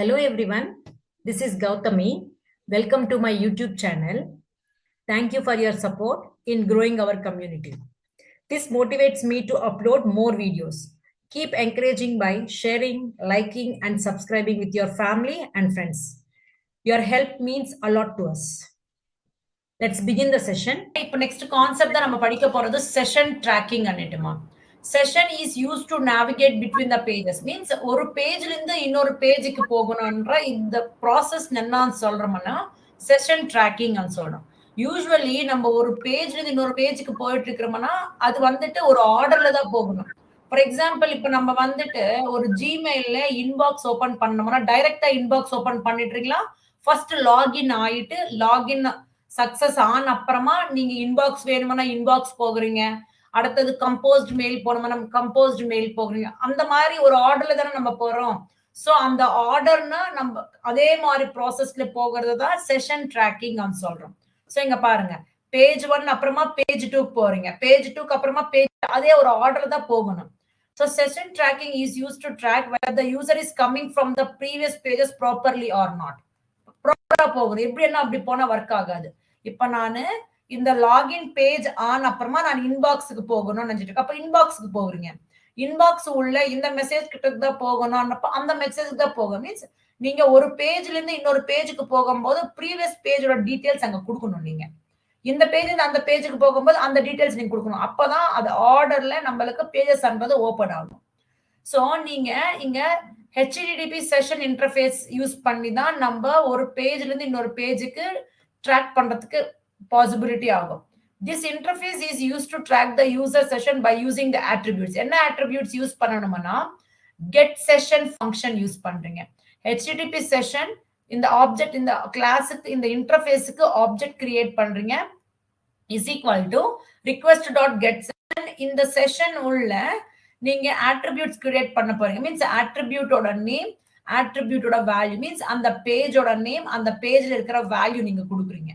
Hello everyone, this is Gautami. Welcome to my YouTube channel. Thank you for your support in growing our community. This motivates me to upload more videos. Keep encouraging by sharing, liking, and subscribing with your family and friends. Your help means a lot to us. Let's begin the session. இப்போ next concept தான் நம்ம படிக்க போறது session tracking அன்னிட்டுமா. Session is used to navigate between the pages. Means ஒரு பேஜ்ல இருந்து இன்னொரு பேஜுக்கு போகணும்ன்ற இந்த process என்னன்னு சொல்றோம்னா session tracking ன்னு சொல்றோம். யூசுவலி நம்ம ஒரு பேஜ்ல இருந்து இன்னொரு பேஜுக்கு போயிட்டு இருக்கிறோம்னா அது வந்துட்டு ஒரு ஆர்டர்ல தான் போகணும். ஃபார் எக்ஸாம்பிள் இப்போ நம்ம வந்துட்டு ஒரு ஜிமெயில்ல இன்பாக்ஸ் ஓபன் பண்ணோம்னா டைரக்டா இன்பாக்ஸ் ஓபன் பண்ணிட்டுறீங்களா? ஃபர்ஸ்ட் லாகின் ஆயிட்டு லாகின் சக்சஸ் ஆன அப்புறமா நீங்க இன்பாக்ஸ் வேணும்னா இன்பாக்ஸ் போகிறீங்க. அடுத்தது கம்போஸ்ட் மெயில் போனோம்னா கம்போஸ்ட் மெயில் போகிறீங்க. அந்த மாதிரி ஒரு ஆர்டர்ல தானே நம்ம போறோம். சோ அந்த ஆர்டர்னா நம்ம அதே மாதிரி ப்ராசஸ்ல போகிறது தான் செஷன் ட்ராக்கிங் நம்ம சொல்றோம். சோ இங்க பாருங்க, பேஜ் 1 அப்புறமா பேஜ் 2 போறீங்க, பேஜ் 2க்கு அப்புறமா பேஜ் அதே ஒரு ஆர்டர்ல தான் போகணும். So session tracking is used to track whether the user is coming from the previous pages properly or not. ப்ராப்பரா போகுது. எப்படி என்ன அப்படி போனா ஒர்க் ஆகாது. இப்ப நானு இந்த லாகின் பேஜ் ஆன் அப்புறமா நான் இன்பாக்ஸுக்கு போகணும்னு நினைச்சிட்டு அப்ப இன்பாக்ஸுக்கு போகிறீங்க. இன்பாக்ஸ் உள்ள இந்த மெசேஜ் கிட்ட தான் போகணும், அந்த மெசேஜ் தான் போகும். மீன்ஸ் நீங்க ஒரு பேஜ்ல இருந்து இன்னொரு பேஜுக்கு போகும்போது ப்ரீவியஸ் பேஜோட டீடைல்ஸ் அங்க கொடுக்கணும். நீங்க இந்த பேஜ்ல இருந்து அந்த பேஜுக்கு போகும்போது அந்த டீடைல்ஸ் நீங்க கொடுக்கணும். அப்பதான் அது ஆர்டர்ல நம்மளுக்கு பேஜஸ் என்பது ஓபன் ஆகும். சோ நீங்க இங்க HTTP செஷன் இன்டர்ஃபேஸ் யூஸ் பண்ணி தான் நம்ம ஒரு பேஜ்ல இருந்து இன்னொரு பேஜுக்கு ட்ராக் பண்றதுக்கு பாசிபிலிட்டி ஆகும். This interface is used to track the user session by using the attributes. என்ன attributes யூஸ் பண்ணணும்னா get session function யூஸ் பண்றீங்க. HTTP செஷன் இந்த ஆப்ஜெக்ட் இந்த கிளாஸுக்கு இந்த இன்டர்ஃபேஸுக்கு ஆப்ஜெக்ட் கிரியேட் பண்றீங்க is equal to request.get session. இந்த செஷன் உள்ள நீங்க attributes கிரியேட் பண்ண போறீங்க. மீன்ஸ் attributeோட நேம், attributeோட வேல்யூ, மீன்ஸ் அந்த பேஜோட நேம், அந்த பேஜ்ல இருக்கிற வேல்யூ நீங்க கொடுக்குறீங்க.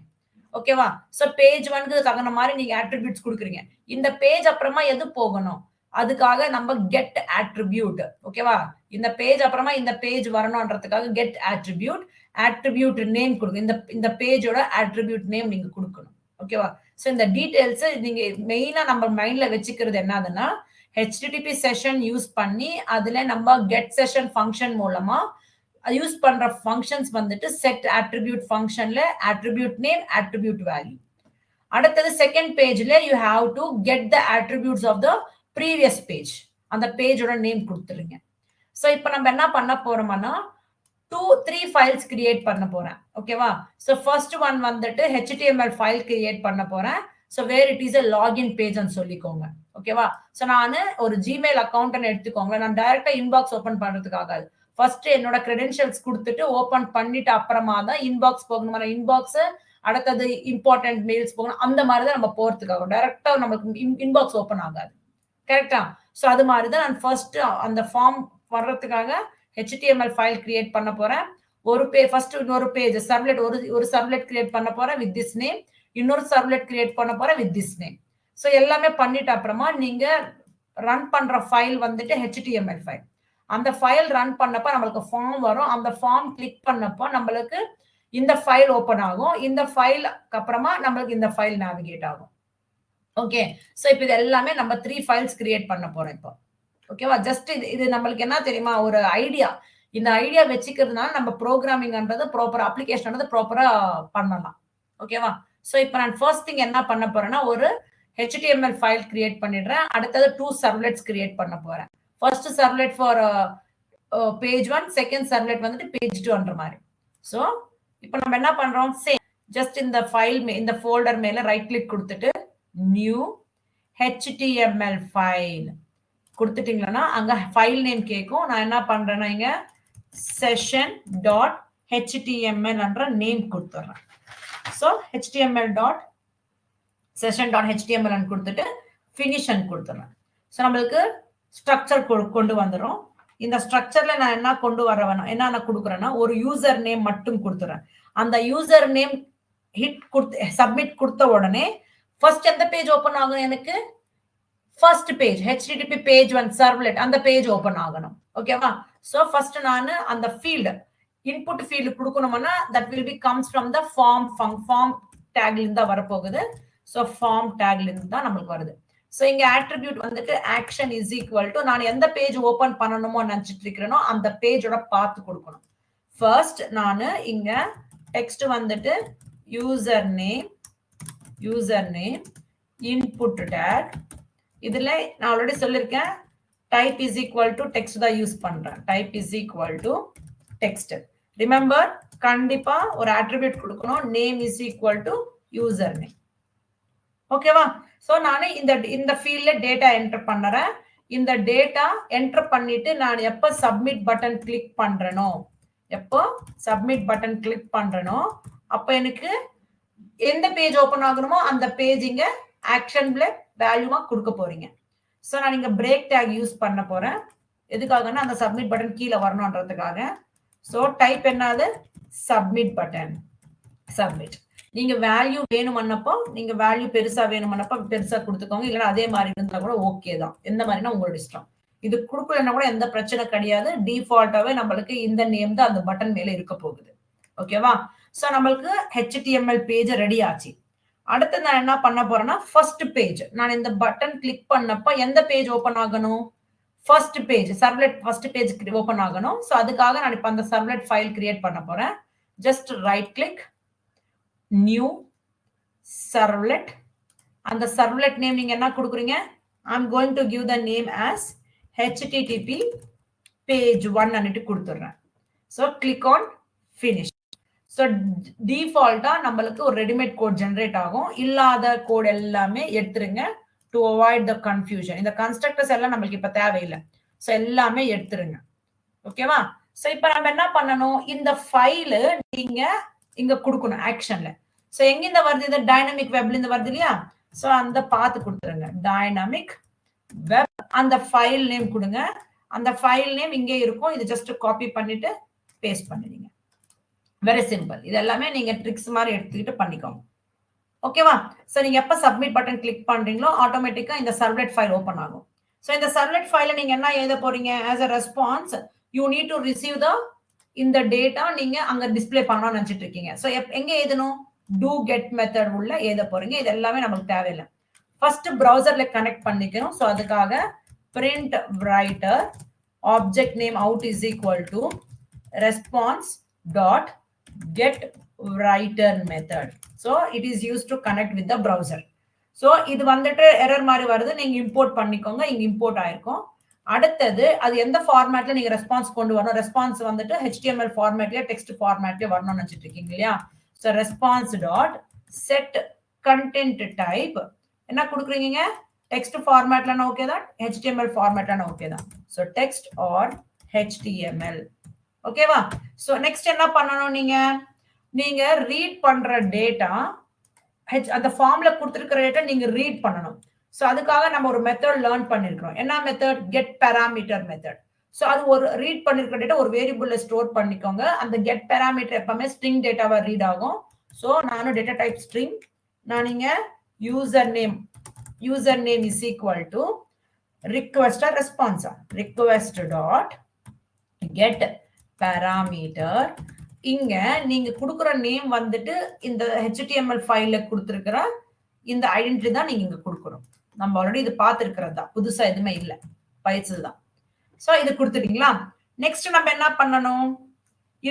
ஓகேவா? சோ பேஜ் 1க்கு தகுந்த மாதிரி நீங்க attributes கொடுக்குறீங்க. இந்த பேஜ் அப்புறமா எது போகணும்? அதுக்காக நம்ம get attribute. ஓகேவா? இந்த பேஜ் அப்புறமா இந்த பேஜ் வரணும்ன்றதுக்காக get attribute நேம் கொடுங்க. இந்த பேஜோட attribute நேம் நீங்க கொடுக்கணும். ஓகேவா? சோ இந்த டீடைல்ஸ் நீங்க மெயினா நம்ம மைண்ட்ல வெச்சுக்கிறது என்னதுன்னா HTTP செஷன் யூஸ் பண்ணி அதுல நம்ம get session ஃபங்க்ஷன் மூலமா யூஸ் பண்ற ஃபங்க்ஷன்ஸ் வந்துட்டு set attribute ஃபங்க்ஷன்ல attribute name, attribute value. அடுத்தது செகண்ட் பேஜ்ல you have to get the attributes of the previous page. அந்த பேஜோட நேம் கொடுத்துருங்க. சோ இப்போ நம்ம என்ன பண்ண போறோம்னா 3 ஃபைல்ஸ் கிரியேட் பண்ண போறேன். ஓகேவா? சோ ஃபர்ஸ்ட் ஒன் வந்துட்டு HTML ஃபைல் கிரியேட் பண்ண போறேன். So where it is a login page ன்னு சொல்லிக்கோங்க. ஓகேவா? சோ நான் ஒரு ஜிமெயில் அக்கவுண்ட் எடுத்துக்கோங்க. நான் டைரக்டா இன்பாக்ஸ் ஓபன் பண்றதுக்காக ஃபர்ஸ்ட் என்னோட கிரெடென்ஷியல்ஸ் கொடுத்துட்டு ஓபன் பண்ணிட்டு அப்புறமா தான் இன்பாக்ஸ் போகணும். இன்பாக்ஸ் அடுத்தது இம்பார்ட்டன்ட் மெயில்ஸ் போகணும். அந்த மாதிரி தான் நம்ம போறதுக்காக டைரக்டா நமக்கு இன்பாக்ஸ் ஓபன் ஆகாது. கரெக்டா? சோ அது மாதிரி தான் நான் ஃபர்ஸ்ட் அந்த ஃபார்ம் வர்றதுக்காக HTML ஃபைல் கிரியேட் பண்ண போறேன். ஃபர்ஸ்ட் இன்னொரு பேஜ் சர்வ்லெட் ஒரு சர்வ்லெட் கிரியேட் பண்ண போறேன் வித் திஸ் நேம், இன்னொரு சர்வ்லெட் கிரியேட் பண்ண போறேன் வித் திஸ் நேம். சோ எல்லாமே பண்ணிட்ட அப்புறமா நீங்க ரன் பண்ற ஃபைல் வந்துட்டு HTML ஃபைல். அந்த ஃபைல் ரன் பண்ணப்ப நமக்கு ஃபார்ம் வரும். அந்த ஃபார்ம் கிளிக் பண்ணப்போ நம்மளுக்கு இந்த ஃபைல் ஓபன் ஆகும். இந்த ஃபைலுக்கு அப்புறமா நம்மளுக்கு இந்த ஃபைல் நேவிகேட் ஆகும். ஓகே, சோ இப்போ இது எல்லாமே நம்ம 3 ஃபைல்ஸ் கிரியேட் பண்ண போறோம் இப்போ. ஓகேவா? ஜஸ்ட் இது நம்மளுக்கு என்ன தெரியுமா, ஒரு ஐடியா. இந்த ஐடியா வெச்சுக்கிறதுனால நம்ம ப்ரோக்ராமிங்ன்றது ப்ராப்பரா அப்ளிகேஷன்ன்றது ப்ராப்பரா பண்ணலாம். ஓகேவா? சோ இப்போ நான் ஃபர்ஸ்ட் திங் என்ன பண்ண போறேன்னா ஒரு HTML ஃபைல் கிரியேட் பண்ணிடுறேன். அடுத்தது 2 சர்வ்லெட்ஸ் கிரியேட் பண்ண போறேன். First servlet for page 1, second servlet வந்துட்டு பேஜ் 2ன்ற மாதிரி. சோ இப்போ நம்ம என்ன பண்றோம், சேம் ஜஸ்ட் இந்த ஃபைல் இந்த ஃபோல்டர் மேல ரைட் கிளிக் கொடுத்துட்டு நியூ HTML ஃபைல் கொடுத்துட்டீங்கன்னா அங்க ஃபைல் நேம் கேட்கும். நான் என்ன பண்றேன்னா இங்க session.html என்ற நேம் கொடுத்துறேன். சோ session.html கொடுத்துட்டு finish கொடுத்துறேன். சோ நம்மளுக்கு ஸ்ட்ரக்சர் கொண்டு வந்துரும். இந்த ஸ்ட்ரக்சர்ல நான் என்ன கொண்டு வரவேனா என்ன கொடுக்குறேன்னா ஒரு யூசர் நேம் மட்டும் கொடுத்துறேன். அந்த யூசர் நேம் சப்மிட் கொடுத்த உடனே ஃபர்ஸ்ட் எந்த பேஜ் ஓபன் ஆகும், எனக்கு first page HTTP page 1 servlet அந்த பேஜ் ஓபன் ஆகணும். ஓகேவா? சோ ஃபர்ஸ்ட் நான் அந்த ஃபீல்ட் இன்புட் ஃபீல்டு கொடுக்கணும்னா that will be comes from the form tagல இருந்து தான் வரப்போகுது. ஸோ ஃபார்ம் டேக்ல இருந்து தான் நம்மளுக்கு வருது. ஸோ இங்க ஆட்ரிபியூட் வந்துட்டு ஆக்ஷன் இஸ் ஈக்குவல் டு நான் எந்த பேஜ் ஓபன் பண்ணணுமோ நினைச்சிட்டு இருக்கிறேனோ அந்த பேஜோட பார்த்து கொடுக்கணும். ஃபர்ஸ்ட் நான் இங்க டெக்ஸ்ட் வந்துட்டு யூசர் நேம் இன்புட் டேக். இதுல நான் ஆல்ரெடி சொல்லியிருக்கேன் type is equal to text தான் யூஸ் பண்றேன். Type is equal to text. Remember கண்டிப்பா ஒரு ஆட்ரிபியூட் கொடுக்கணும். Name is equal to user name. ஓகேவா? சோ நான் இந்த ஃபீல்ட்ல டேட்டா என்டர் பண்றேன். இந்த டேட்டா என்டர் பண்ணிட்டு நான் எப்ப சப்மிட் பட்டன் கிளிக் பண்றேனோ அப்ப எனக்கு எந்த பேஜ் ஓபன் ஆகணுமோ அந்த பேஜ் இங்க ஆக்ஷன்ல வேல்யூமா கொடுக்க போறீங்க. சோ நான் இங்க பிரேக் டேக் யூஸ் பண்ண போறேன். எதுக்காகன்னா அந்த சப்மிட் பட்டன் கீழே வரணும்ன்றதுக்காக. சோ டைப் என்னது சப்மிட் பட்டன். சப்மிட். நீங்க வேல்யூ வேணும்னப்போ நீங்க வேல்யூ பெருசா வேணும்னப்போ பெருசா கொடுத்துக்கோங்க. இல்லைன்னா அதே மாதிரி இருந்தா கூட ஓகே தான். எந்த மாதிரினா உங்களோட இஷ்டம். இது கொடுக்கலன்னா கூட எந்த பிரச்சனை கிடையாது. டிஃபால்ட்டாவே நம்மளுக்கு இந்த நேம் தான் அந்த பட்டன் மேல இருக்க போகுது. ஓகேவா? சோ நம்மளுக்கு HTML பேஜ் ரெடி ஆச்சு. அடுத்து நான் என்ன பண்ண போறேன்னா ஃபர்ஸ்ட் பேஜ். நான் இந்த பட்டன் கிளிக் பண்ணப்ப எந்த பேஜ் ஓபன் ஆகணும்? First page, servlet first page open ஆகணும். சோ அதுக்காக நான் இப்ப அந்த சர்வ்லெட் ஃபைல் கிரியேட் பண்ண போறேன். Just right click, new servlet. அந்த சர்வ்லெட் நேம் நீங்க என்ன கொடுக்குறீங்க? I'm going to give the name as HTTP page 1 அன்னிட்டு கொடுத்துறேன். So click on finish. So default நம்மளுக்கு ஒரு ரெடிமேட் கோட் ஜெனரேட் ஆகும். இல்லாத கோட் எல்லாமே எடுத்துருங்க to avoid the confusion. இந்த கன்ஸ்ட்ரக்டர்ஸ் எல்லாம் நம்மளுக்கு இப்ப தேவையில்லை. So எல்லாமே எடுத்துருங்க. ஓகேவா? So இப்ப நம்ம என்ன பண்ணணும்? இந்த ஃபைல் நீங்க இங்க கொடுக்கணும் ஆக்ஷன்ல. சோ எங்க இந்த வருது? இது டைனமிக் வெப்ல இருந்து வருது இல்லையா? சோ அந்த பாத்து கொடுத்துருங்க. Dynamic web. அந்த ஃபைல் நேம் கொடுங்க. அந்த ஃபைல் நேம் இங்கே இருக்கும். இது ஜஸ்ட் காப்பி பண்ணிட்டு பேஸ்ட் பண்ணிடுங்க. Very simple. இது எல்லாமே நீங்க ட்ரிக்ஸ் மாதிரி எடுத்துக்கிட்டு பண்ணிக்கோங்க. ஓகேவா? சோ நீங்க எப்ப சப்மிட் பட்டன் கிளிக் பண்றீங்களோ ஆட்டோமேட்டிக்கா இந்த சர்வ்லெட் ஃபைல் ஓபன் ஆகும். சோ இந்த சர்வ்லெட் ஃபைல நீங்க என்ன எழுத போறீங்க? as a response you need to receive the இந்த டேட்டா நீங்க அங்க டிஸ்ப்ளே பண்ணணும்னு நினைச்சிட்டு இருக்கீங்க. சோ எங்க எழுதணும்? do get மெத்தட் உள்ள எழுத போறீங்க. இது எல்லாமே நமக்கு தேவையில்லை. ஃபர்ஸ்ட் browserல கனெக்ட் பண்ணிக்கணும். சோ அதுக்காக print writer object name out is equal to response dot get writer method. So it is used to connect with the browser. So இது வந்துட்டு எரர் மாதிரி வருது. நீங்க இம்போர்ட் பண்ணிக்கோங்க. இங்க இம்போர்ட் ஆயிருக்கும். அடுத்தது அது எந்த ஃபார்மேட்ல நீங்க ரெஸ்பான்ஸ் கொண்டு வரணும்? ரெஸ்பான்ஸ் வந்துட்டு HTML ஃபார்மேட்லயே டெக்ஸ்ட் ஃபார்மேட்லயே வரணும்னு நினைச்சிட்டு இருக்கீங்க இல்லையா? So response dot set content type என்ன கொடுக்குறீங்க? டெக்ஸ்ட் ஃபார்மேட்லனா ஓகே தான், HTML ஃபார்மேட்லனா ஓகே தான். So text or HTML. ஓகேவா? So next என்ன பண்ணணும்? நீங்க ரீட் பண்ற டேட்டா அந்த ஃபார்ம்ல கொடுத்திருக்கிற டேட்டா நீங்க ரீட் பண்ணணும். சோ அதுக்காக நம்ம ஒரு மெத்தட் லேர்ன் பண்ணிருக்கோம். என்ன method? Get parameter method. So அது ஒரு ரீட் பண்ணிருக்கிற டேட்டா ஒரு வேரியபிள்ல ஸ்டோர் பண்ணிக்கோங்க. அந்த கெட் பாராமீட்டர் எப்பவுமே ஸ்ட்ரிங் டேட்டாவா ரீட் ஆகும். சோ நானும் டேட்டா டைப் ஸ்ட்ரிங். நான் இங்க user name is equal to request response request dot get parameter. இங்க நீங்க கொடுக்குற நேம் வந்துட்டு இந்த HTML ஃபைல்ல கொடுத்திருக்கிற இந்த ஐடென்டிட்டி தான் நீங்க இங்க கொடுக்கணும். நம்ம ஆல்ரெடி இது பார்த்திருக்கிறது தான், புதுசா எதுவுமே இல்ல, பயிற்சிதான். சோ இது கொடுத்துட்டீங்களா? நெக்ஸ்ட் நம்ம என்ன பண்ணணும்?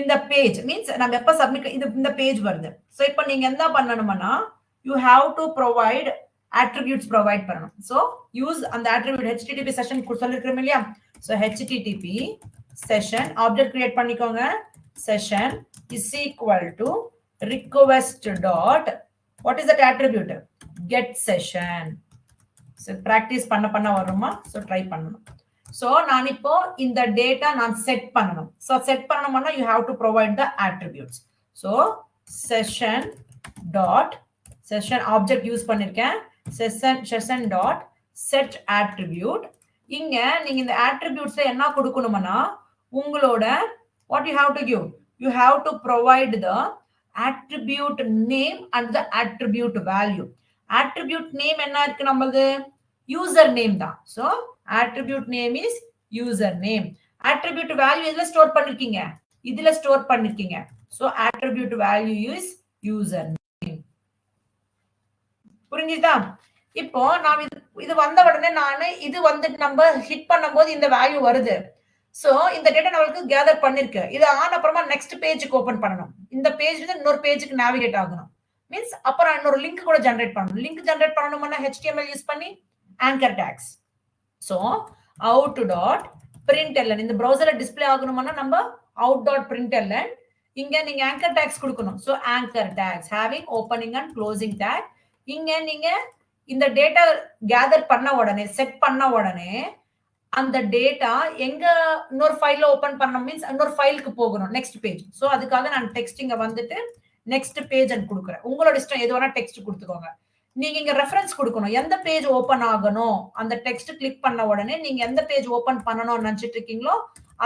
இந்த பேஜ் மீன்ஸ் நம்ம எப்ப சப்மிட் இந்த பேஜ் வருது. சோ இப்போ நீங்க என்ன பண்ணணும்னா you have to provide attributes provide பண்ணணும். சோ யூஸ் அந்த attribute HTTP செஷன் சொல்லிருக்கோம் இல்லையா? So HTTP session object create பண்ணிக்கோங்க. session is equal to request dot what is that attribute? Get session. So practice பண்ண வருமா? So try பண்ணணும். So நான் இப்போ இந்த டேட்டா நான் செட் பண்ணணும். So செட் பண்ணணும்னா you have to provide the attributes. So session object use பண்ணிருக்கேன். session dot set attribute. இங்க நீங்க இந்த attributesல என்ன கொடுக்கணும்னா உங்களோட what you have to give? You have to provide the attribute name and the attribute value. Attribute name என்ன இருக்கு நம்மளுது? user name தான். So attribute name is user name. Attribute value எதுல ஸ்டோர் பண்ணிருக்கீங்க? இதுல ஸ்டோர் பண்ணிருக்கீங்க. So attribute value is user name. புரிஞ்சுதா? இப்போ நான் இது வந்த உடனே நானு இது வந்து நம்ம ஹிட் பண்ணும்போது இந்த வேல்யூ வருது. சோ இந்த டேட்டா நம்மளுக்கு கேதர் பண்ணிருக்கு. இது ஆன அப்புறமா நெக்ஸ்ட் பேஜுக்கு ஓபன் பண்ணணும். இந்த பேஜ்ல இருந்து இன்னொரு பேஜுக்கு நேவிகேட் ஆகணும். மீன்ஸ் அப்புறம் இன்னொரு லிங்க் கூட ஜெனரேட் பண்ணணும். லிங்க் ஜெனரேட் பண்ணணும்னா HTML யூஸ் பண்ணி anchor tags. சோ out.println இந்த browserல டிஸ்ப்ளே ஆகணும்னா நம்ம out.println இங்க நீங்க anchor tags கொடுக்கணும். So anchor tags having opening and closing tag. இங்க நீங்க இந்த டேட்டா கேதர் பண்ண உடனே செட் பண்ண உடனே அந்த டேட்டா எங்க இன்னொரு ஃபைல்ல ஓபன் பண்ண மீன்ஸ் இன்னொரு ஃபைலுக்கு போகணும் நெக்ஸ்ட் பேஜ். சோ அதுக்காக நான் டெக்ஸ்ட் இங்க வந்துட்டு நெக்ஸ்ட் பேஜ் ன்னு கொடுக்கிறேன். உங்களோட இஷ்டம் எது வேணா டெக்ஸ்ட் கொடுத்துக்கோங்க. நீங்க இங்க ரெஃபரன்ஸ் கொடுக்கணும். எந்த பேஜ் ஓபன் ஆகணும் அந்த டெக்ஸ்ட் கிளிக் பண்ண உடனே நீங்க எந்த பேஜ் ஓபன் பண்ணணும்னு நினைச்சிட்டு இருக்கீங்களோ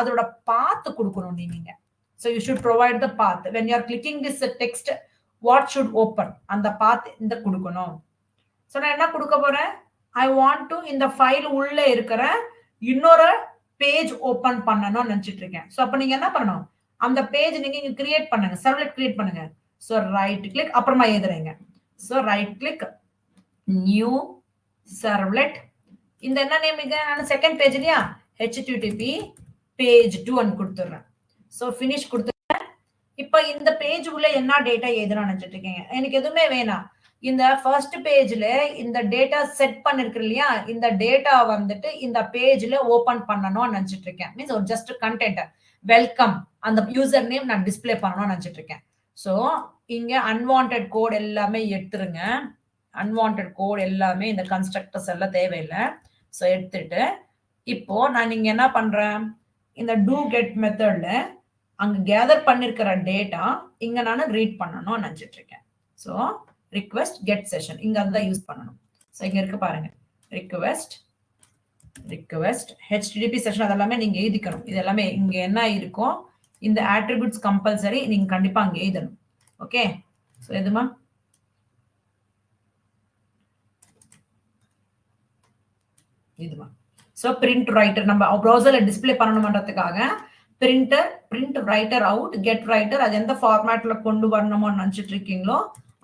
அதோட பாத் கொடுக்கணும் நீங்க. So you should provide the path. When you are clicking this text, what should open? அந்த path இந்த கொடுக்கணும். So நான் என்ன கொடுக்க போறேன்? I want to இந்த ஃபைல் உள்ள இருக்கிற இன்னொரு பேஜ் ஓபன் பண்ணணும்னு நினைச்சிட்டு இருக்கேன். சோ அப்ப நீங்க என்ன பண்ணணும்? அந்த பேஜ் நீங்க இங்க கிரியேட் பண்ணுங்க. சர்வ்லெட் கிரியேட் பண்ணுங்க. சோ ரைட் கிளிக் அப்புறமா எழுதுறீங்க. So right click new servlet. இந்த என்ன நேம் இங்க நான் செகண்ட் பேஜ் இல்லையா? http page 2 ன்னு கொடுத்துறேன். சோ finish கொடுத்துறேன். இப்போ இந்த பேஜ் உள்ள என்ன டேட்டா எழுதணும்னு நினைச்சிட்டு இருக்கீங்க? எனக்கு எதுவுமே வேணாம். இந்த ஃபர்ஸ்ட் பேஜ்ல இந்த டேட்டா செட் பண்ணிருக்கு இல்லையா? இந்த டேட்டா வந்துட்டு இந்த பேஜ்ல ஓபன் பண்ணணும்னு நினைச்சிட்டு இருக்கேன். மீன்ஸ் ஒரு ஜஸ்ட் கண்டென்ட் வெல்கம் அந்த யூசர் நேம் நான் டிஸ்ப்ளே பண்ணணும்னு நினைச்சிட்டு இருக்கேன். சோ இங்க அன்வான்டட் கோட் எல்லாமே எடுத்துருங்க. அன்வான்டட் கோட் எல்லாமே இந்த கன்ஸ்ட்ரக்டர்ஸ் எல்லாம் தேவையில்லை. சோ எடுத்துட்டு இப்போ நான் இங்க என்ன பண்றேன்? இந்த do get மெத்தட்ல அங்க கேதர் பண்ணிருக்கிற டேட்டா இங்க நான் ரீட் பண்ணணும்னு நினைச்சிட்டு இருக்கேன். சோ request get session இங்க அத யூஸ் பண்ணனும். சோ இங்க இருக்கு பாருங்க. request http session அதெல்லாம் நீங்க எழுதிக்கணும். இதெல்லாம் இங்க என்ன இருக்கும்? இந்த attributes compulsory நீங்க கண்டிப்பா அங்க எழுதணும். ஓகே? சோ எதுமா? இதுமா. சோ print writer நம்ம browserல display பண்ணணும்ன்றதுக்காக print writer out get writer அது எந்த ஃபார்மட்ல கொண்டு வரணும்னு நினைச்சிட்டு இருக்கீங்களோ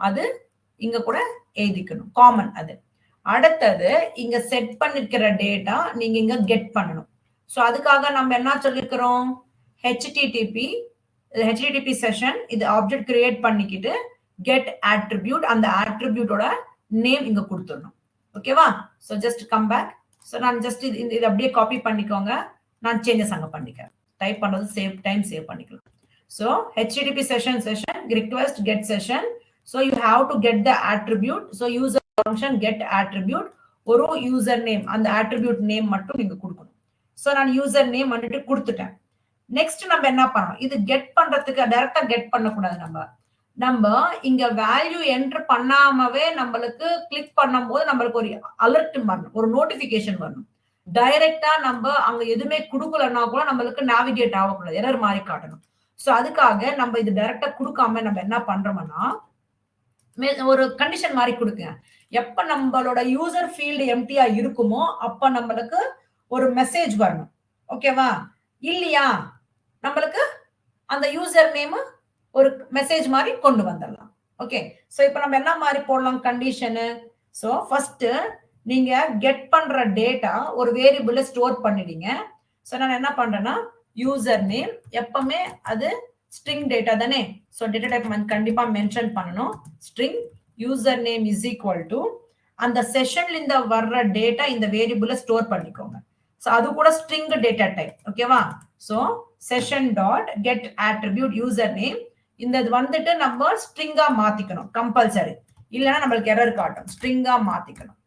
அது இங்க கூட எழுதிக்கணும். காமன் அது. அடுத்தது இங்க செட் பண்ணிருக்கிற டேட்டா நீங்க இங்க கெட் பண்ணணும். சோ அதுக்காக நம்ம என்ன சொல்லிருக்கிறோம்? http செஷன் இது ஆப்ஜெக்ட் கிரியேட் பண்ணிக்கிட்டு get attribute அந்த attributeோட நேம் இங்க கொடுத்துடணும். ஓகேவா? So just come back. So நான் ஜஸ்ட் இது அப்படியே காப்பி பண்ணிக்கோங்க. நான் சேஞ்சஸ் அங்க பண்ணிக்கிறேன். டைப் பண்றது சேவ் பண்ணிக்கலாம். So http session request get session. So you have to get the attribute. So user function get attribute ஒரு user name அந்த attribute name மட்டும் நீங்க கொடுக்கணும். சோ நான் user name வந்துட்டு கொடுத்துட்டேன். நெக்ஸ்ட் நம்ம என்ன பண்ணணும்? இது கெட் பண்றதுக்கு டைரக்டா கெட் பண்ண கூடாது. நம்ம இங்க வேல்யூ என்டர் பண்ணாமவே நம்மளுக்கு கிளிக் பண்ணும்போது நம்மளுக்கு ஒரு அலர்ட் வரணும். ஒரு நோட்டிபிகேஷன் வரணும். டைரக்டா நம்ம அங்க எதுவுமே கொடுக்கலன்னா கூட நம்மளுக்கு நேவிகேட் ஆகக்கூடாது. எரர் மாதிரி காட்டணும். சோ அதுக்காக நம்ம இது டைரக்டா கொடுக்காம நம்ம என்ன பண்றோம்னா ஒரு கண்டிஷன் மாதிரி கொடுங்க. எப்ப நம்மளோட யூசர் ஃபீல்டு எம்டியா இருக்குமோ அப்ப நம்மளுக்கு ஒரு மெசேஜ் வரணும். ஓகேவா? இல்லையா நம்மளுக்கு அந்த யூசர் நேம் ஒரு மெசேஜ் மாதிரி கொண்டு வந்துடலாம். ஓகே? சோ இப்போ நம்ம என்ன மாதிரி போடலாம் கண்டிஷனு? சோ ஃபர்ஸ்ட் நீங்க கெட் பண்ற டேட்டா ஒரு வேரியபிள்ல ஸ்டோர் பண்ணிடுங்க. சோ நான் என்ன பண்றேன்னா யூசர் நேம் எப்பவுமே அது ஸ்ட்ரிங் டேட்டா தானே? சோ டேட்டா டைப் கண்டிப்பா மென்ஷன் பண்ணணும். String user name is equal to அந்த செஷன்ல இந்த வர்ற டேட்டா இந்த வேரியபிள்ல ஸ்டோர் பண்ணிக்கோங்க. சோ அது கூட ஸ்ட்ரிங் டேட்டா டைப். ஓகேவா? So session dot get attribute user name இந்த வந்துட்டு நம்ம ஸ்ட்ரிங்கா மாத்திக்கணும் கம்பல்சரி. இல்லைன்னா நம்மளுக்கு எரர் காட்டும். ஸ்ட்ரிங்கா மாத்திக்கணும்.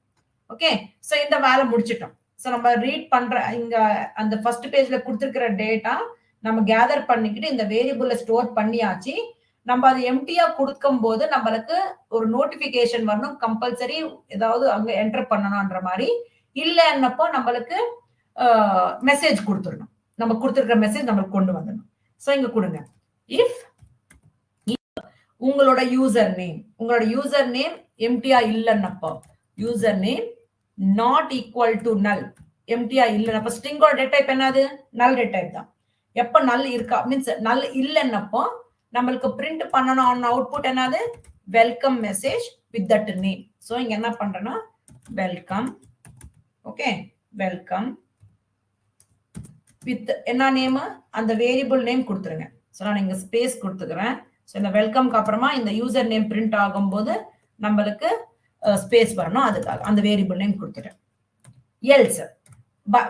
ஓகே? சோ இந்த வேலை முடிச்சிட்டோம். சோ நம்ம ரீட் பண்ற இங்க அந்த ஃபர்ஸ்ட் பேஜ்ல கொடுத்திருக்கிற டேட்டா நம்ம கேதர் பண்ணிக்கிட்டு இந்த வேரியபிள்ல ஸ்டோர் பண்ணியாச்சு. நம்ம அது எம்டியா கொடுக்கும் போது நம்மளுக்கு ஒரு நோட்டிபிகேஷன் வரணும். கம்பல்சரி ஏதாவது அங்க என்டர் பண்ணணும்ன்ற மாதிரி. இல்லைன்னப்போ நம்மளுக்கு மெசேஜ் கொடுத்துடணும். நம்ம கொடுத்துருக்கிற மெசேஜ் நம்மளுக்கு கொண்டு வந்துடணும். சோ இங்க கொடுங்க. இஃப் உங்களோட யூசர் நேம் எம்டியா இல்லைன்னப்போ user name not equal to null எம்டியா இல்லைன்னப்போ ஸ்ட்ரிங்கோட டேட்டா டைப் என்னது? நல் டேட்டா டைப் தான். எப்ப நல் இருக்கா மீன்ஸ் நல் இல்லைன்னப்போ நம்மளுக்கு பிரிண்ட் பண்ணணும் அவுட்புட் என்னது welcome message with that name. So இங்க என்ன பண்றேன்னா வெல்கம், ஓகே, வெல்கம் வித் என்ன நேம், அந்த வேரியபிள் நேம் கொடுத்துருங்க. ஸோ நான் இங்க ஸ்பேஸ் கொடுத்துக்கிறேன். ஸோ இந்த வெல்கம்க்கு அப்புறமா இந்த யூசர் நேம் பிரிண்ட் ஆகும்போது நம்மளுக்கு ஸ்பேஸ் வரணும், அதுக்காக அந்த வேரியபிள் நேம் கொடுத்துட்டேன். எல்ஸ்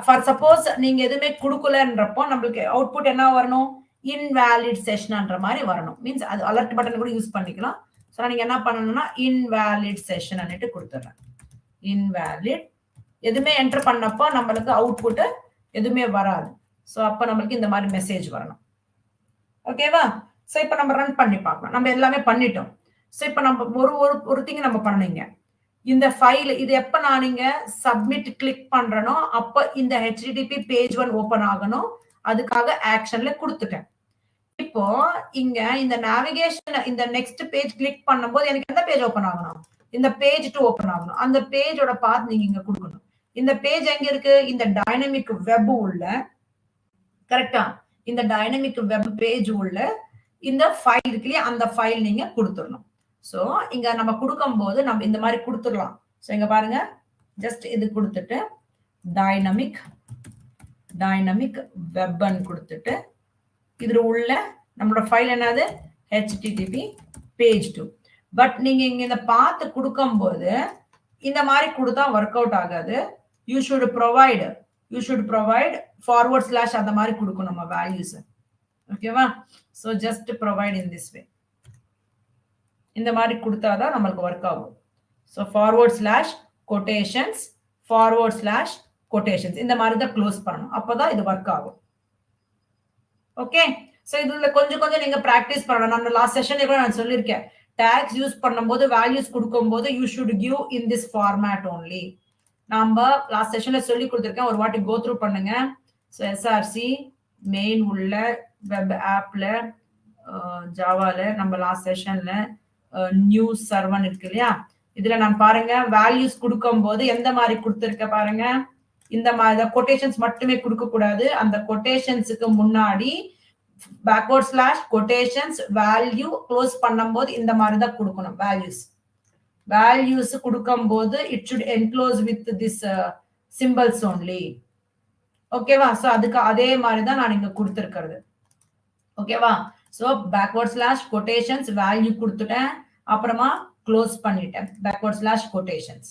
ஃபார் சப்போஸ் நீங்க எதுவுமே கொடுக்கலன்றப்போ நம்மளுக்கு அவுட்புட் என்ன வரணும், இன்வேலிட் செஷன்ன்ற மாதிரி வரணும். மீன்ஸ் அது அலர்ட் பட்டன் கூட யூஸ் பண்ணிக்கலாம். ஸோ நீங்க என்ன பண்ணணும்னா இன்வேலிட் செஷன் அன்னிட்டு கொடுத்துட்றேன். இன்வேலிட் எதுவுமே என்டர் பண்ணப்போ நம்மளுக்கு அவுட்புட் எதுவுமே வராது. ஸோ அப்போ நம்மளுக்கு இந்த மாதிரி மெசேஜ் வரணும். ஓகேவா? ஸோ இப்போ நம்ம ரன் பண்ணி பார்க்கலாம். நம்ம எல்லாமே பண்ணிட்டோம். ஸோ இப்போ நம்ம ஒரு திங் நம்ம பண்ணீங்க, இந்த ஃபைல் இது எப்ப நான் நீங்க சப்மிட் கிளிக் பண்றனோ அப்ப இந்த HTTP பேஜ் 1 ஓபன் ஆகணும். அதுக்காக ஆக்ஷன்ல கொடுத்துட்டேன். இப்போ இங்க இந்த நேவிகேஷன் இந்த நெக்ஸ்ட் பேஜ் கிளிக் பண்ணும்போது எனக்கு எந்த பேஜ் ஓபன் ஆகணும், இந்த பேஜ் 2 ஓபன் ஆகணும். அந்த பேஜோட பாத் நீங்க இங்க கொடுக்கணும். இந்த பேஜ் எங்க இருக்கு, இந்த டைனமிக் வெப் உள்ள, கரெக்டா, இந்த டைனமிக் வெப் பேஜ் உள்ள இந்த ஃபைல் இருக்குல்லையா, அந்த ஃபைல் நீங்க கொடுத்துடணும். ஸோ இங்க நம்ம கொடுக்கும் போது நம்ம இந்த மாதிரி கொடுத்துடலாம். ஸோ இங்க பாருங்க, ஜஸ்ட் இது கொடுத்துட்டு டைனமிக் வெப்னு கொடுத்துட்டு இதுல உள்ள நம்மளோட ஃபைல் என்னது HTTP பேஜ் 2. பட் நீங்க இங்க இந்த பாத்து கொடுக்கும் போது இந்த மாதிரி கொடுத்தா ஒர்க் அவுட் ஆகாது. You should provide forward slash அந்த மாதிரி கொடுக்கணும் நம்ம வேல்யூஸ். ஓகேவா? So just provide in this way. இந்த மாதிரி கொடுத்தாதான் நம்மளுக்கு ஒர்க் ஆகும். ஸோ ஃபார்வர்ட் ஸ்லாஷ் கொட்டேஷன்ஸ் இந்த மாதிரி தான் க்ளோஸ் பண்ணணும். அப்போதான் இது ஒர்க் ஆகும். ஓகே? ஸோ இதுல கொஞ்சம் நீங்க ப்ராக்டிஸ் பண்ணணும். நான் லாஸ்ட் செஷன்ல கூட நான் சொல்லியிருக்கேன், டேக்ஸ் யூஸ் பண்ணும்போது வேல்யூஸ் கொடுக்கும்போது you should give in this format only. நம்ம லாஸ்ட் செஷன்ல சொல்லி கொடுத்துருக்கேன், ஒரு வாட்டி கோ த்ரூ பண்ணுங்க. ஸோ SRC மெயின் உள்ள வெப் ஆப்ல ஜாவால நம்ம லாஸ்ட் செஷன்ல நியூஸ் சர்வன் இருக்கு இல்லையா, இதுல நான் பாருங்க வேல்யூஸ் கொடுக்கும் போது எந்த மாதிரி கொடுத்துருக்க பாருங்க. இந்த மாதிரி கொட்டேஷன்ஸ் மட்டுமே கொடுக்க கூடாது. அந்த கொட்டேஷன்ஸுக்கு முன்னாடி backward slash quotations value close பண்ணும்போது இந்த மாதிரி தான் கொடுக்கணும். வேல்யூஸ் கொடுக்கும் போது it should enclose with this symbols only. ஓகேவா? ஸோ அதுக்கு அதே மாதிரி தான் நான் இங்க கொடுத்துருக்கிறது. ஓகேவா? So backward slash quotations value கொடுத்துட்டேன், அப்புறமா க்ளோஸ் பண்ணிட்டேன் பேக்வர்ட் ஸ்லாஷ் கொட்டேஷன்ஸ்.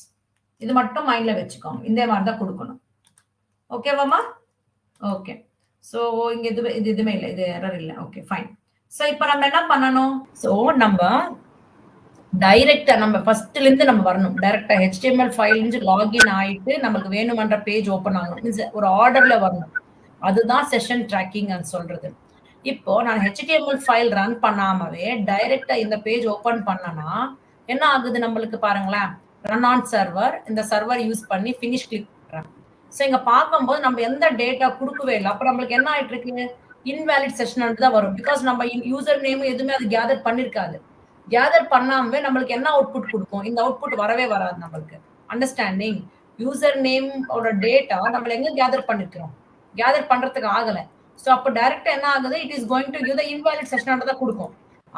இது மட்டும் மைண்ட்ல வச்சுக்கோங்க, இந்த மாதிரி தான் கொடுக்கணும். ஓகேவாமா? ஓகே. ஸோ இங்க இது எதுவுமே இல்லை, இது எரர் இல்லை. Okay fine. ஸோ இப்போ நம்ம என்ன பண்ணணும், ஸோ நம்ம டைரக்டா நம்ம ஃபர்ஸ்ட்ல இருந்து நம்ம வரணும். டைரக்டா HTML ஃபைல் லாகின் ஆயிட்டு நமக்கு வேணுமன்ற பேஜ் ஓபன் ஆகணும். மீன்ஸ் ஒரு ஆர்டர்ல வரணும். அதுதான் செஷன் ட்ராக்கிங் சொல்றது. இப்போ நான் HTML ஃபைல் ரன் பண்ணாமவே டைரக்டா இந்த பேஜ் ஓபன் பண்ணனா என்ன ஆகுது நம்மளுக்கு பாருங்களேன். ரன் ஆன் சர்வர், இந்த சர்வர் யூஸ் பண்ணி ஃபினிஷ் கிளிக் பண்றேன். ஸோ இங்க பார்க்கும்போது நம்ம எந்த டேட்டா கொடுக்கவே இல்லை. அப்ப நம்மளுக்கு என்ன ஆயிட்டு இருக்கு, இன்வேலிட் செஷன் தான் வரும். பிகாஸ் நம்ம யூசர் நேம் எதுவுமே அது கேதர் பண்ணிருக்காது. கேதர் பண்ணாமவே நம்மளுக்கு என்ன அவுட்புட் கொடுக்கும், இந்த அவுட்புட் வரவே வராது நம்மளுக்கு. அண்டர்ஸ்டாண்டிங்? யூசர் நேம் ஓட டேட்டா நம்ம எங்க கேதர் பண்ணிருக்கிறோம், கேதர் பண்றதுக்கு ஆகல. ஸோ அப்போ டைரக்டா என்ன ஆகுது, it is going to give the invalid session தான் கொடுக்கும்.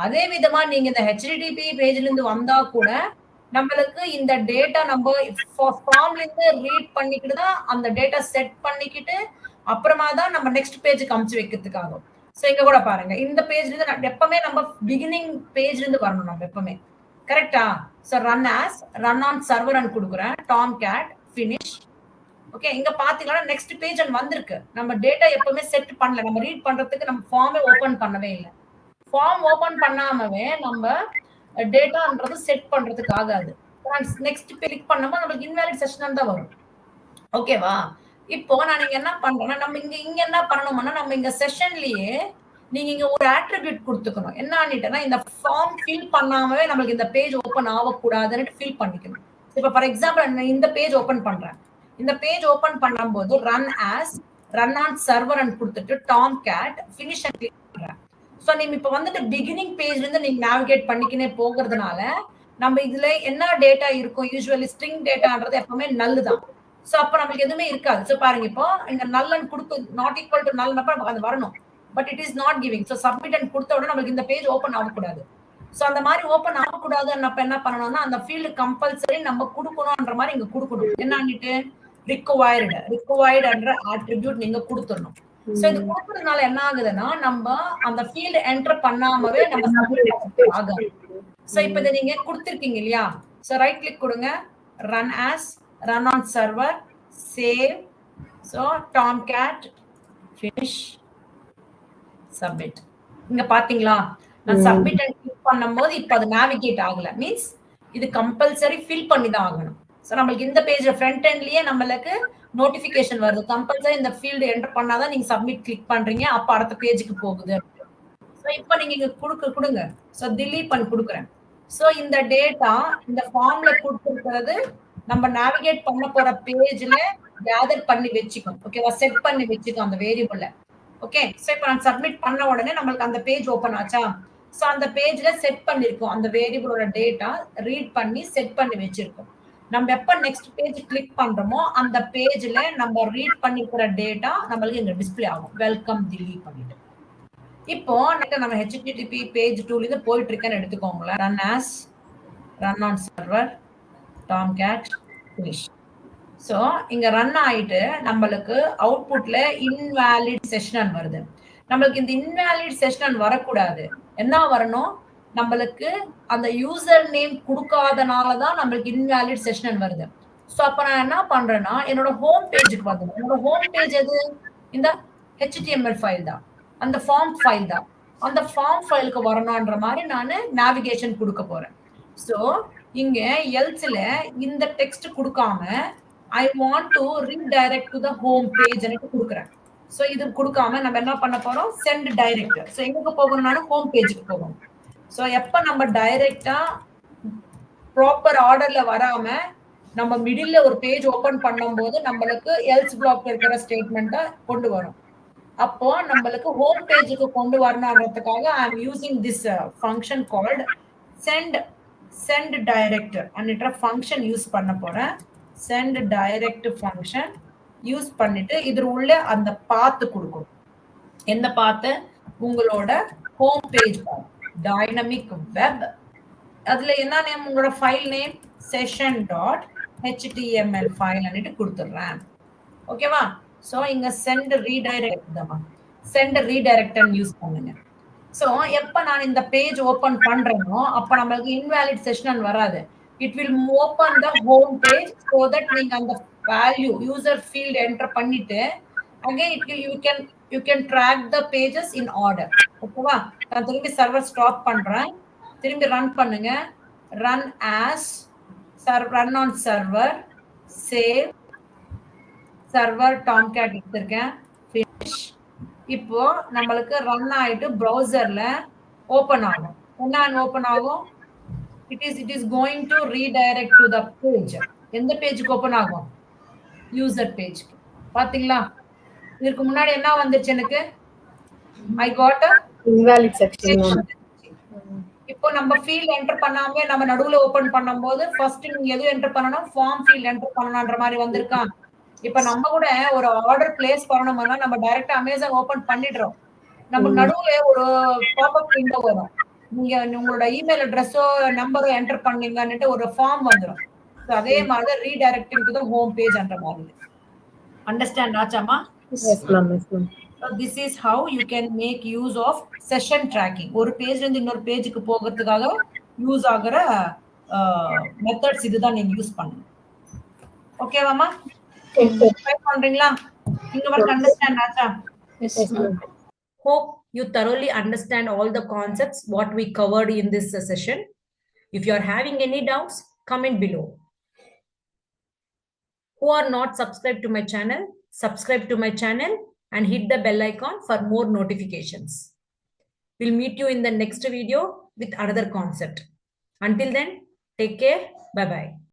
அதே விதமா நீங்க இந்த HTTP பேஜ்ல இருந்து வந்தா கூட நம்மளுக்கு இந்த டேட்டா நம்ம ஃபார்ம்ல இருந்து ரீட் பண்ணிக்கிட்டு தான் அந்த டேட்டா செட் பண்ணிக்கிட்டு அப்புறமா தான் நம்ம நெக்ஸ்ட் பேஜுக்கு அமுச்சு வைக்கிறதுக்காகும். ஸோ இங்க கூட பாருங்க, இந்த பேஜ்ல இருந்து எப்பவுமே நம்ம பிகினிங் பேஜ்ல இருந்து வரணும் நம்ம எப்பவுமே. கரெக்டா? ஸோ ரன் ஆன் சர்வர் கொடுக்குறேன், டாம் கேட் ஃபினிஷ். ஓகே, இங்க பாத்தீங்கன்னா நெக்ஸ்ட் பேஜ் வந்திருக்கு. நம்ம டேட்டா எப்பவுமே செட் பண்ணல, நம்ம ரீட் பண்றதுக்கு நம்ம ஃபார்மே ஓபன் பண்ணவே இல்லை. ஃபார்ம் ஓபன் பண்ணாமவே நம்ம டேட்டான்றது செட் பண்றதுக்கு ஆகாது. நெக்ஸ்ட் கிளிக் பண்ணும்போது நம்மளுக்கு இன்வாலிட் செஷன் தான் வரும். ஓகேவா? இப்போ நான் இங்க என்ன பண்றேன்னா, நம்ம இங்க என்ன பண்ணணும்னா, நம்ம இங்க செஷன்லயே நீங்க இங்க ஒரு ஆட்ரிபியூட் கொடுத்துக்கணும். என்ன ஆனிட்டேன்னா, இந்த ஃபார்ம் ஃபில் பண்ணாமவே நம்மளுக்கு இந்த பேஜ் ஓபன் ஆகக்கூடாதுன்னு ஃபில் பண்ணிக்கணும். இப்போ ஃபார் எக்ஸாம்பிள் நான் இந்த பேஜ் ஓபன் பண்றேன். இந்த பேஜ் ஓபன் பண்ணும்போது ரன் ஆன் சர்வர் கொடுத்துட்டு டாம் கேட் ஃபினிஷ் கிளிக் பண்றேன். ஸோ நீங்க இப்போ வந்துட்டு பிகினிங் பேஜ்ல இருந்து நீங்க நேவிகேட் பண்ணிக்கினே போகிறதுனால நம்ம இதுல என்ன டேட்டா இருக்கும், யூஸ்வலி ஸ்ட்ரிங் டேட்டான்றது எப்பவுமே நல்லு தான். ஸோ அப்போ நம்மளுக்கு எதுவுமே இருக்காது. ஸோ பாருங்க, இப்போ இந்த நல்லன்னு கொடுத்து நாட் ஈக்குவல் டு நல்லப்ப அது வரணும். But it is not giving. So submit and கொடுத்த உடனே நம்மளுக்கு இந்த பேஜ் ஓப்பன் ஆகக்கூடாது. ஸோ அந்த மாதிரி ஓப்பன் ஆகக்கூடாது அப்ப என்ன பண்ணணும்னா அந்த ஃபீல்டு கம்பல்சரி நம்ம கொடுக்கணும்ன்ற மாதிரி இங்க கொடுக்கணும். என்னன்னுட்டு ரிக்வயர்டு என்ற ஆட்ரிபியூட் நீங்க கொடுத்துடணும். ஸோ இது கொடுக்கறதுனால என்ன ஆகுதுன்னா நம்ம அந்த ஃபீல்டு என்டர் பண்ணாமவே நம்ம சப்மிட் ஆகும். ஸோ இப்போ இதை நீங்க கொடுத்துருக்கீங்க இல்லையா? ஸோ ரைட் கிளிக் கொடுங்க, run as, run on server, save. So Tomcat finish submit. இங்க பாத்தீங்களா நான் சப்மிட் அண்ட் கிளிக் பண்ணும்போது இப்ப அது நேவிகேட் ஆகல. மீன்ஸ் இது கம்பல்சரி ஃபில் பண்ணி தான் ஆகணும். சோ நமக்கு இந்த பேஜ்ல ஃப்ரண்ட் எண்ட்லயே நம்மளுக்கு நோட்டிபிகேஷன் வருது, கம்பல்சரி இந்த ஃபீல்டு என்டர் பண்ணாதான் நீங்க சப்மிட் கிளிக் பண்றீங்க, அப்ப அடுத்த பேஜுக்கு போகுது. சோ இப்போ நீங்க இங்க கொடுங்க. சோ delete பண்ணி கொடுக்குறேன். சோ இந்த டேட்டா இந்த ஃபார்ம்ல கொடுத்திருக்கிறது நம்ம நேவிகேட் பண்ண போற பேஜ்ல கேதர் பண்ணி வெச்சுக்கும். ஓகேவா? செட் பண்ணி வெச்சுக்கும் அந்த வேரியபிள்ல. ஓகே, சோ இப்போ நான் சப்மிட் பண்ண உடனே நமக்கு அந்த பேஜ் ஓபன் ஆச்சா? சோ அந்த பேஜ்ல செட் பண்ணிருக்கோம், அந்த வேரியபிளோட டேட்டா ரீட் பண்ணி செட் பண்ணி வெச்சிருக்கோம். நம்ம எப்ப நெக்ஸ்ட் பேஜ் கிளிக் பண்றோமோ அந்த பேஜ்ல நம்ம ரீட் பண்ணிக்கிற டேட்டா நம்மளுக்கு இங்க டிஸ்ப்ளே ஆகும், வெல்கம் தில்லி பண்ணிட்டு. இப்போ நம்ம http பேஜ் 2ல இருந்து போயிட்டு இருக்கேன்னு எடுத்துக்கோங்களேன். Run as, run on server, Tomcat finish. So இங்க ரன் ஆயிட்டு நம்மளுக்கு அவுட்புட்ல இன்வாலிட் செஷன் வருது. நம்மளுக்கு இந்த இன்வாலிட் செஷன் வரக்கூடாது. என்ன வரணும்? நம்மளுக்கு அந்த யூசர் நேம் கொடுக்காதனால தான் நம்மளுக்கு இன்வாலிட் செஷன் வருது. சோ அப்ப நான் என்ன பண்றேன்னா என்னோட ஹோம் பேஜுக்கு வந்து, என்னோட ஹோம் பேஜ் எது? இந்த HTML ஃபைல் தான், அந்த ஃபார்ம் ஃபைல் தான். அந்த ஃபார்ம் ஃபைலுக்கு வரணும்ன்ற மாதிரி நான் நேவிகேஷன் கொடுக்க போறேன். சோ இங்க எல்ஸ்ல இந்த டெக்ஸ்ட் கொடுக்காம I want to redirect to the home page ன்னு கொடுக்கிறேன். சோ இது கொடுக்காம நம்ம என்ன பண்ண போறோம்? Send direct. சோ எங்க போகணும்னா ஹோம் பேஜுக்கு போகணும். சோ எப்ப நம்ம டைரக்டா ப்ராப்பர் ஆர்டர்ல வராம நம்ம மிடில்ல ஒரு பேஜ் ஓபன் பண்ணும்போது நம்மளுக்கு எல்ஸ் பிளாக்ல இருக்கிற ஸ்டேட்மெண்ட்டை கொண்டு வரும். அப்போ நம்மளுக்கு ஹோம் பேஜுக்கு கொண்டு வரணும்ன்றதுக்காக I am using this function called send direct அப்படின்ற ஃபங்க்ஷன் யூஸ் பண்ண போறேன். send direct ஃபங்க்ஷன் யூஸ் பண்ணிட்டு இது உள்ள அந்த பாத் கொடுக்கும். எந்த பாத்? உங்களோட ஹோம் பேஜ் பாத், டைனமிக் வெப். அதுல என்ன நேம்? உங்களோட ஃபைல் நேம் session.html ஃபைல் அப்படிட்டு கொடுத்துறேன். ஓகேவா? சோ இங்க send redirect தான், send redirect யூஸ் பண்ணுங்க. சோ எப்ப நான் இந்த பேஜ் ஓபன் பண்றேனோ அப்ப நமக்கு invalid session வராது. It will open the home page so that நீங்க அந்த value user field enter பண்ணிட்டு again you can track the pages in order. ஓகேவா? நான் திரும்பி சர்வர் ஸ்டாப் பண்றேன், திரும்பி ரன் பண்ணுங்க. run as, run on server, save, server tomcat எடுத்துர்க்கேன், finish. இப்போ நம்மளுக்கு ரன் ஆயிட்டு browserல ஓபன் ஆகும். என்ன ஓபன் ஆகும்? It is going to redirect to the page. எந்த பேஜுக்கு ஓபன் ஆகும்? User page. பாத்தீங்களா? இதுக்கு முன்னாடி என்ன வந்துச்சு எனக்கு? I got a invalid section. இப்போ நம்ம ஃபீல்ட் என்டர் பண்ணாம நம்ம நடுவுல ஓபன் பண்ணும்போது ஃபர்ஸ்ட் நீங்க எது என்டர் பண்ணனும்? ஃபார்ம் ஃபீல்ட் என்டர் பண்ணணும்ன்ற மாதிரி வந்திருக்கா? இப்போ நம்ம கூட ஒரு ஆர்டர் பிளேஸ் பண்ணணும்னா நம்ம டைரக்டா அமேசான் ஓபன் பண்ணிடுறோம். நம்ம நடுவுல ஒரு பாப்அப் விண்டோ வரும். நீங்க உங்களோட இமெயில் அட்ரஸோ நம்பரோ என்டர் பண்ணீங்கன்னுட்டு ஒரு ஃபார்ம் வந்துடும். சோ அதே மாதிரி redirecting to the home page என்ற மாதிரி. Understand ஆச்சாமா? Yes ma'am, yes ma'am. So this is how you can make use of session tracking. ஒரு பேஜ்ல இருந்து இன்னொரு பேஜுக்கு போகிறதுக்காக யூஸ் ஆகுற மெத்தட்ஸ் இதுதான் நீங்க யூஸ் பண்ணணும். ஓகேவாமா? ட்ரை பண்றீங்களா? நீங்க வரைக்கும் அண்டர்ஸ்டாண்ட் ஆச்சா? Yes ma'am. Hope you thoroughly understand all the concepts what we covered in this session. If you are having any doubts, comment below. Who are not subscribed to my channel, subscribe to my channel and hit the bell icon for more notifications. We'll meet you in the next video with another concept. Until then, take care. Bye-bye.